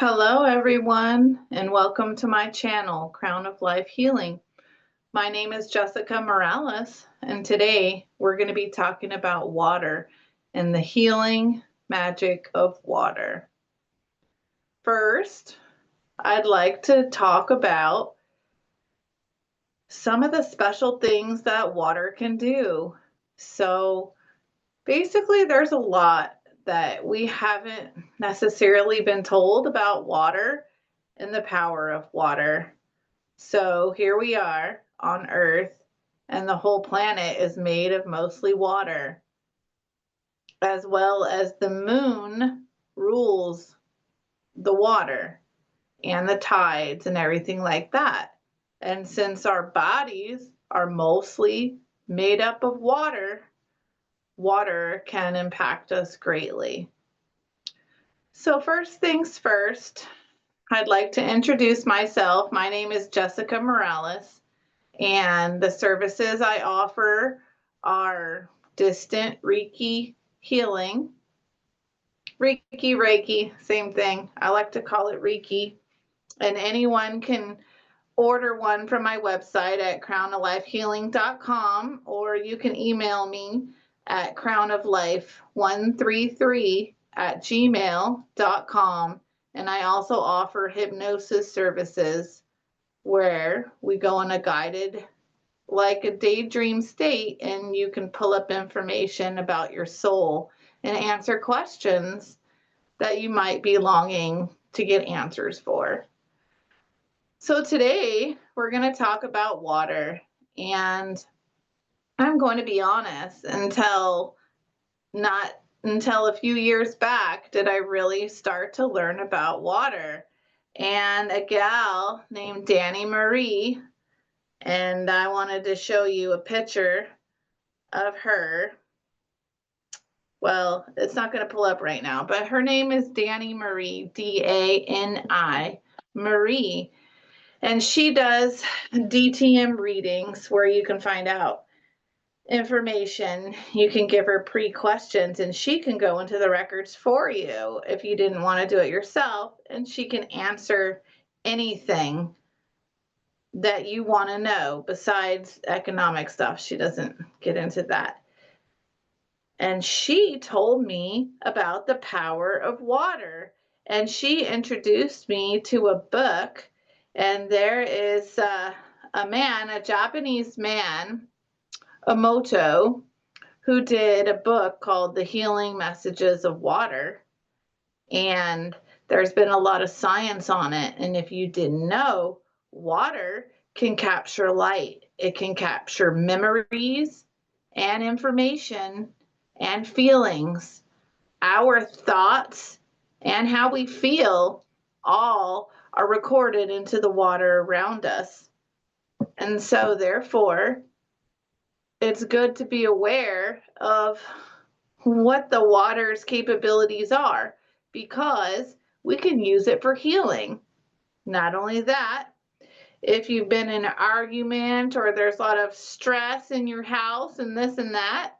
Hello, everyone, and welcome to my channel, Crown of Life Healing. My name is Jessica Morales, and today we're going to be talking about water and the healing magic of water. First, I'd like to talk about some of the special things that water can do. So, basically, there's a lot that we haven't necessarily been told about water and the power of water. So here we are on Earth, and the whole planet is made of mostly water, as well as the moon rules the water and the tides and everything like that. And since our bodies are mostly made up of water, water can impact us greatly. So, first things first, I'd like to introduce myself. My name is Jessica Morales, and the services I offer are distant Reiki healing. Reiki, same thing. I like to call it Reiki. And anyone can order one from my website at crownoflifehealing.com, or you can email me at crownoflife133@gmail.com. And I also offer hypnosis services where we go in a guided, like a daydream state, and you can pull up information about your soul and answer questions that you might be longing to get answers for. So today we're going to talk about water, and I'm going to be honest, not until a few years back did I really start to learn about water. And a gal named Danny Marie, and I wanted to show you a picture of her. Well, it's not going to pull up right now, but her name is Danny Marie, Dani Marie. And she does DTM readings where you can find out information. You can give her pre-questions and she can go into the records for you if you didn't want to do it yourself. And she can answer anything that you want to know besides economic stuff. She doesn't get into that. And she told me about the power of water. And she introduced me to a book. And there is a Japanese man, Emoto, who did a book called The Healing Messages of Water. And there's been a lot of science on it. And if you didn't know, water can capture light. It can capture memories and information and feelings. Our thoughts and how we feel all are recorded into the water around us. And so therefore, it's good to be aware of what the water's capabilities are, because we can use it for healing. Not only that, if you've been in an argument or there's a lot of stress in your house and this and that,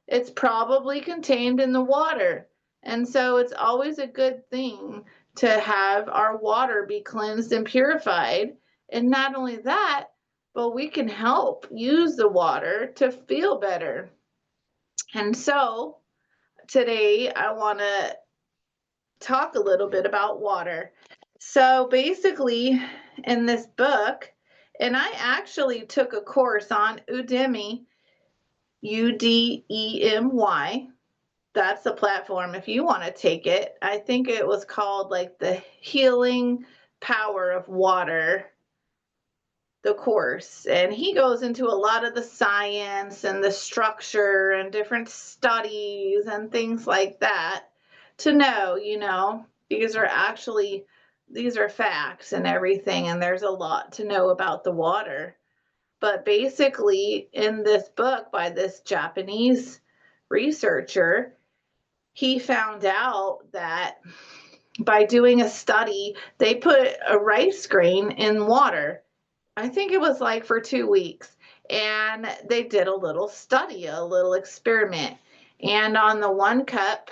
it's probably contained in the water. And so it's always a good thing to have our water be cleansed and purified. And not only that, but we can help use the water to feel better. And so today I want to talk a little bit about water. So basically, in this book, and I actually took a course on Udemy, Udemy. That's the platform if you want to take it. I think it was called like the Healing Power of Water, the course. And he goes into a lot of the science and the structure and different studies and things like that to know, these are facts and everything, and there's a lot to know about the water. But basically, in this book by this Japanese researcher, he found out that by doing a study, they put a rice grain in water. I think it was like for 2 weeks. And they did a little study, a little experiment. And on the 1 cup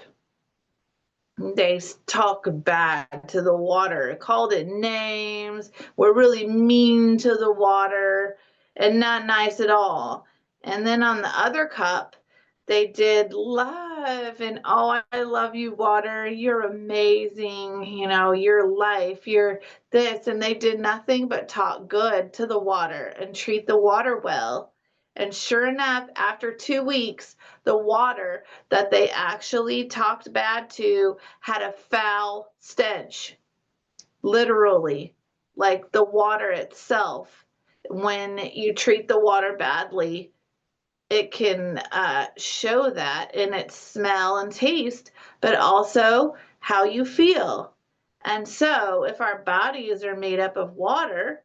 They talk bad to the water, called it names, were really mean to the water and not nice at all. And then on the other cup, they did love and, oh, I love you, water. You're amazing. You know, your life, you're this. And they did nothing but talk good to the water and treat the water well. And sure enough, after 2 weeks, the water that they actually talked bad to had a foul stench, literally, like the water itself. When you treat the water badly, it can show that in its smell and taste, but also how you feel. And so, if our bodies are made up of water,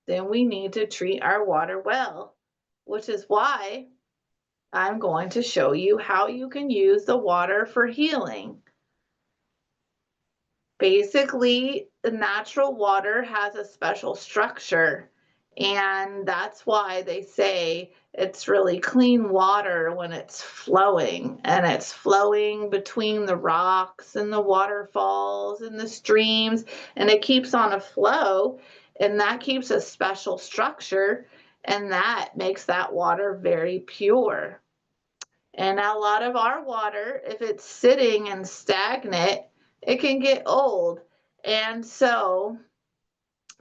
then we need to treat our water well, which is why I'm going to show you how you can use the water for healing. Basically, the natural water has a special structure, and that's why they say it's really clean water when it's flowing, and it's flowing between the rocks and the waterfalls and the streams, and it keeps on a flow, and that keeps a special structure, and that makes that water very pure. And a lot of our water, if it's sitting and stagnant, it can get old. And so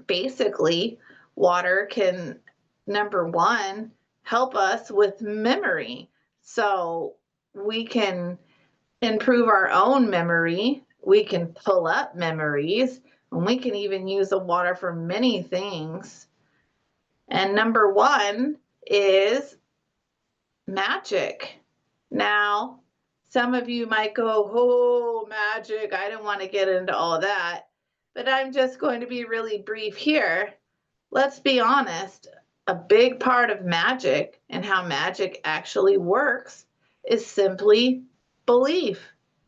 basically, water can, number one, help us with memory. So we can improve our own memory. We can pull up memories, and we can even use the water for many things. And number one is magic. Now, some of you might go, oh, magic, I don't want to get into all that, but I'm just going to be really brief here. Let's be honest, a big part of magic and how magic actually works is simply belief.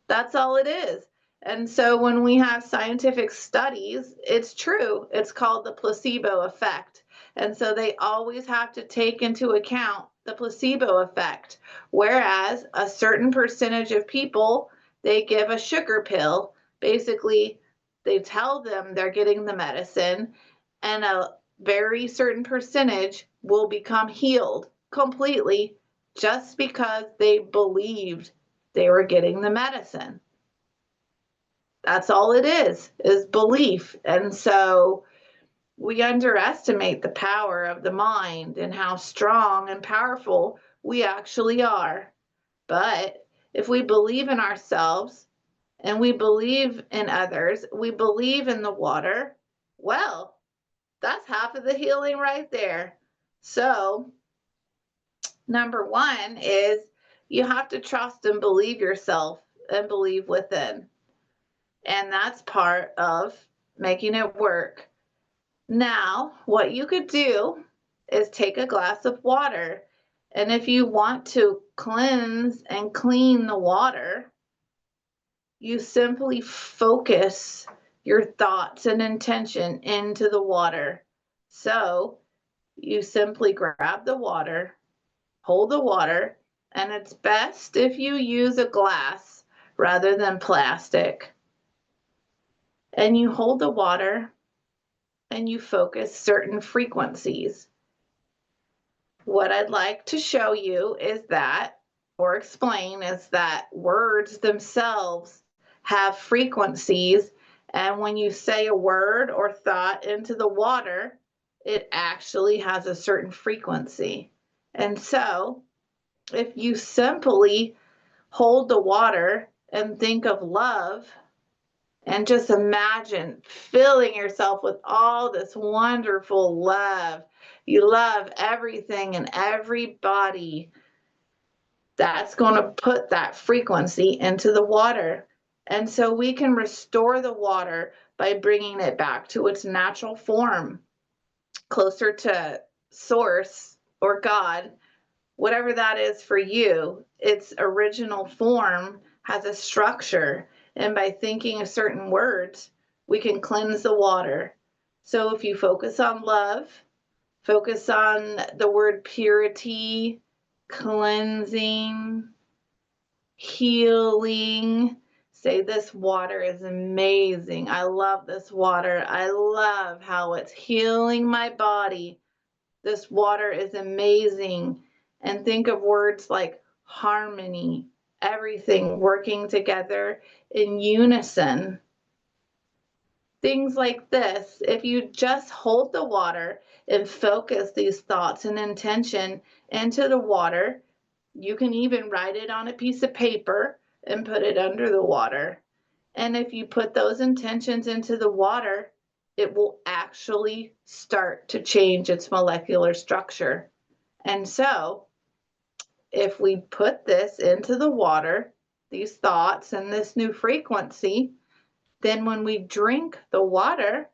That's all it is. And so when we have scientific studies, it's true. It's called the placebo effect. And so they always have to take into account the placebo effect. Whereas a certain percentage of people, they give a sugar pill. Basically, they tell them they're getting the medicine, and a very certain percentage will become healed completely just because they believed they were getting the medicine. That's all it is belief. And so we underestimate the power of the mind and how strong and powerful we actually are. But if we believe in ourselves and we believe in others, we believe in the water, well, that's half of the healing right there. So, number one is you have to trust and believe yourself and believe within. And that's part of making it work. Now, what you could do is take a glass of water. And if you want to cleanse and clean the water, you simply focus your thoughts and intention into the water. So you simply grab the water, hold the water, and it's best if you use a glass rather than plastic. And you hold the water and you focus certain frequencies. What I'd like to show you is that, or explain, is that words themselves have frequencies, and when you say a word or thought into the water, it actually has a certain frequency. And so, if you simply hold the water and think of love, and just imagine filling yourself with all this wonderful love. You love everything and everybody. That's going to put that frequency into the water. And so we can restore the water by bringing it back to its natural form, closer to source or God, whatever that is for you. Its original form has a structure, and by thinking of certain words, we can cleanse the water. So if you focus on love, focus on the word purity, cleansing, healing, say, this water is amazing. I love this water. I love how it's healing my body. This water is amazing. And think of words like harmony, everything working together in unison. Things like this, if you just hold the water and focus these thoughts and intention into the water, you can even write it on a piece of paper and put it under the water. And if you put those intentions into the water, it will actually start to change its molecular structure. And so, if we put this into the water, these thoughts and this new frequency, then when we drink the water,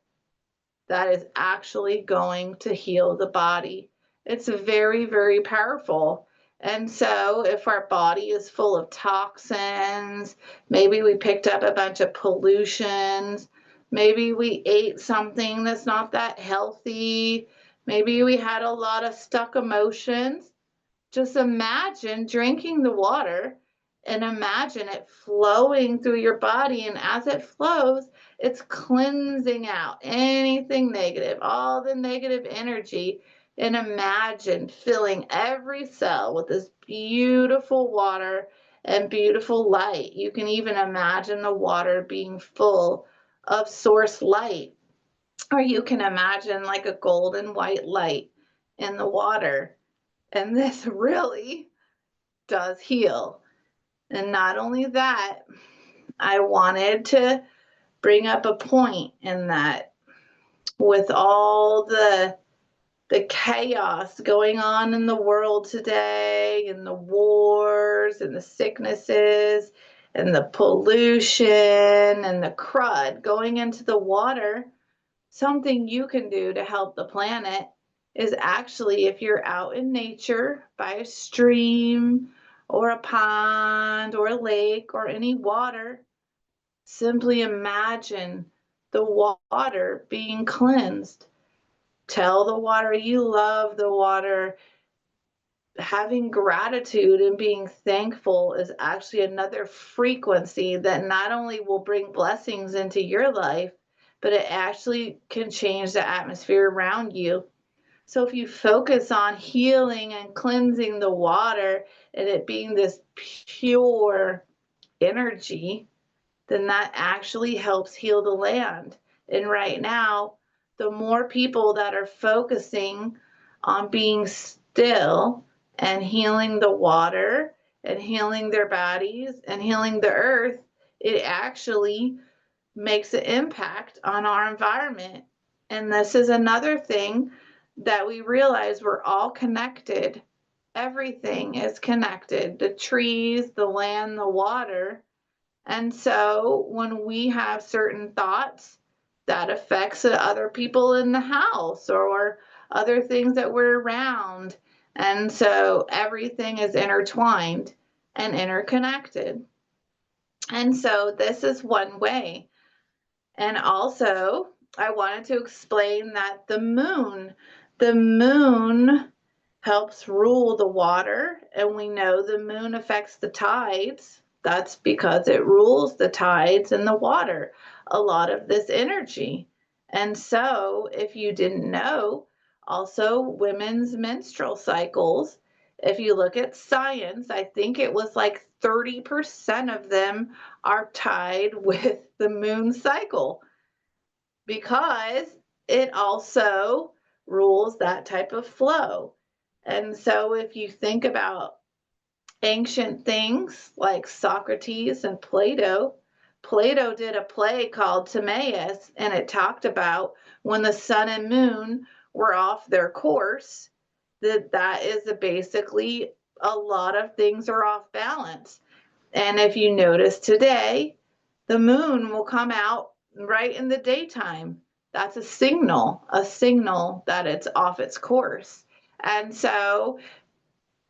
that is actually going to heal the body. It's very, very powerful. And so, if our body is full of toxins, maybe we picked up a bunch of pollutions, maybe we ate something that's not that healthy, maybe we had a lot of stuck emotions, just imagine drinking the water and imagine it flowing through your body. And as it flows, it's cleansing out anything negative, all the negative energy. And imagine filling every cell with this beautiful water and beautiful light. You can even imagine the water being full of source light, or you can imagine like a golden white light in the water. And this really does heal. And not only that, I wanted to bring up a point in that with all the chaos going on in the world today, and the wars and the sicknesses and the pollution and the crud going into the water, something you can do to help the planet is actually, if you're out in nature by a stream or a pond or a lake or any water, simply imagine the water being cleansed. Tell the water you love the water. Having gratitude and being thankful is actually another frequency that not only will bring blessings into your life, but it actually can change the atmosphere around you. So if you focus on healing and cleansing the water and it being this pure energy, then that actually helps heal the land. And right now, the more people that are focusing on being still and healing the water and healing their bodies and healing the earth, it actually makes an impact on our environment. And this is another thing that we realize: we're all connected. Everything is connected, the trees, the land, the water. And so when we have certain thoughts, that affects the other people in the house or other things that we're around. And so everything is intertwined and interconnected. And so this is one way. And also, I wanted to explain that the moon helps rule the water, and we know the moon affects the tides. That's because it rules the tides and the water, a lot of this energy. And so, if you didn't know, also women's menstrual cycles, if you look at science, I think it was like 30% of them are tied with the moon cycle, because it also rules that type of flow. And so if you think about ancient things like Socrates and Plato, Plato did a play called Timaeus, and it talked about when the sun and moon were off their course, that is basically a lot of things are off balance. And if you notice today, the moon will come out right in the daytime. That's a signal that it's off its course. And so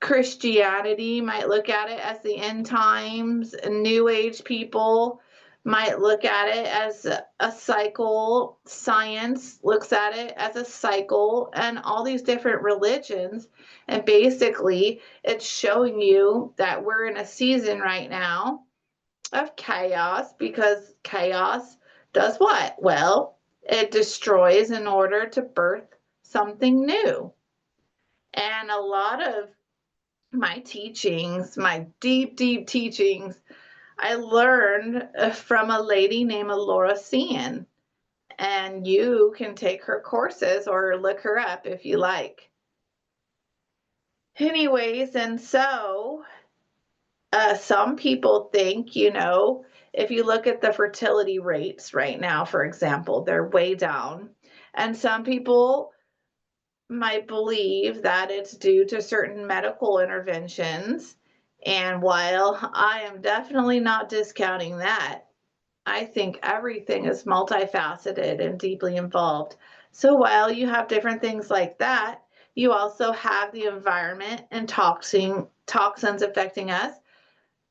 Christianity might look at it as the end times, and New Age people might look at it as a cycle. Science looks at it as a cycle, and all these different religions. And basically, it's showing you that we're in a season right now of chaos, because chaos does what? Well, it destroys in order to birth something new. And a lot of my teachings, my deep, deep teachings, I learned from a lady named Laura Cian. And you can take her courses or look her up if you like. Anyways, and so some people think, if you look at the fertility rates right now, for example, they're way down. And some people might believe that it's due to certain medical interventions. And while I am definitely not discounting that, I think everything is multifaceted and deeply involved. So while you have different things like that, you also have the environment and toxins affecting us.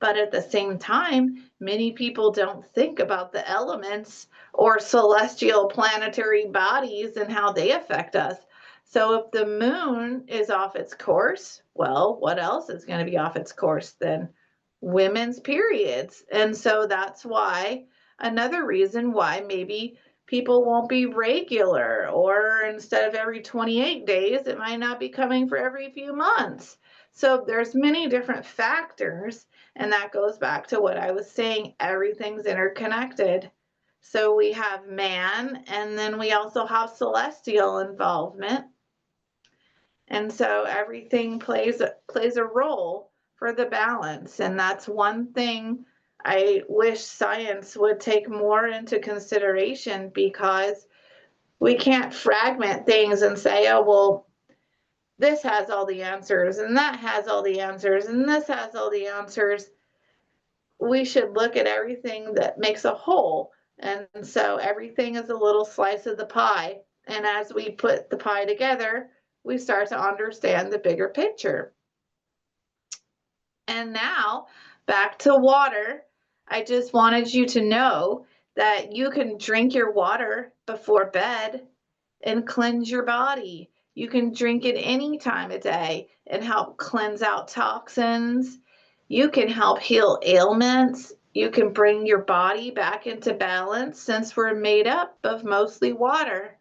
But at the same time, many people don't think about the elements or celestial planetary bodies and how they affect us. So if the moon is off its course, well, what else is going to be off its course then? Women's periods. And so that's why, another reason why maybe people won't be regular, or instead of every 28 days, it might not be coming for every few months. So there's many different factors, and that goes back to what I was saying, everything's interconnected. So we have man, and then we also have celestial involvement. And so everything plays a role for the balance. And that's one thing I wish science would take more into consideration, because we can't fragment things and say, oh, well, this has all the answers, and that has all the answers, and this has all the answers. We should look at everything that makes a whole. And so everything is a little slice of the pie. And as we put the pie together, we start to understand the bigger picture. And now back to water. I just wanted you to know that you can drink your water before bed and cleanse your body. You can drink it any time of day and help cleanse out toxins. You can help heal ailments. You can bring your body back into balance, since we're made up of mostly water.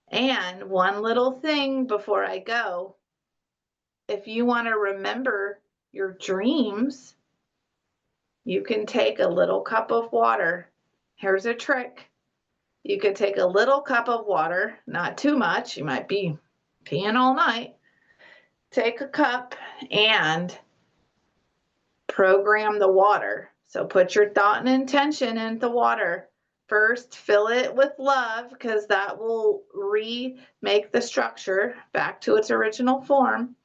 And one little thing before I go, if you want to remember your dreams, you can take a little cup of water. Here's a trick. You could take a little cup of water, not too much, you might be peeing all night. Take a cup and program the water. So put your thought and intention in the water. First, fill it with love, because that will remake the structure back to its original form.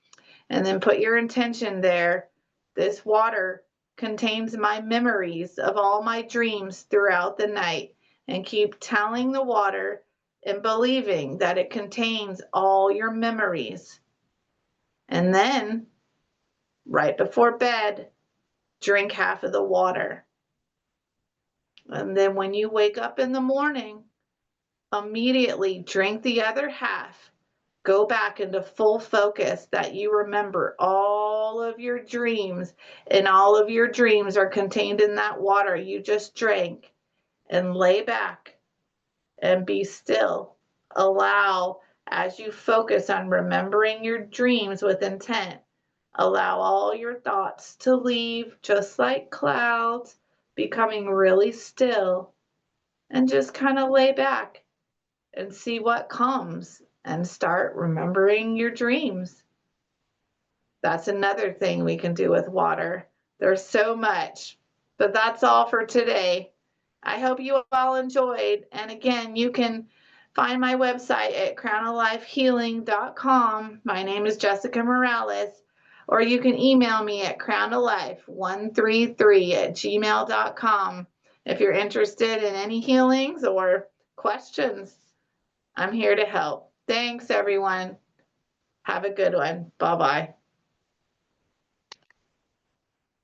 And then put your intention there. This water contains my memories of all my dreams throughout the night. And keep telling the water and believing that it contains all your memories. And then, right before bed, drink half of the water. And then when you wake up in the morning, immediately drink the other half. Go back into full focus that you remember all of your dreams, and all of your dreams are contained in that water you just drank. And lay back and be still. Allow, as you focus on remembering your dreams with intent, allow all your thoughts to leave just like clouds, becoming really still, and just kind of lay back and see what comes and start remembering your dreams. That's another thing we can do with water. There's so much, but that's all for today. I hope you all enjoyed. And again, you can find my website at crownoflifehealing.com. My name is Jessica Morales. Or you can email me at crownoflife133@gmail.com if you're interested in any healings or questions. I'm here to help. Thanks, everyone. Have a good one. Bye-bye.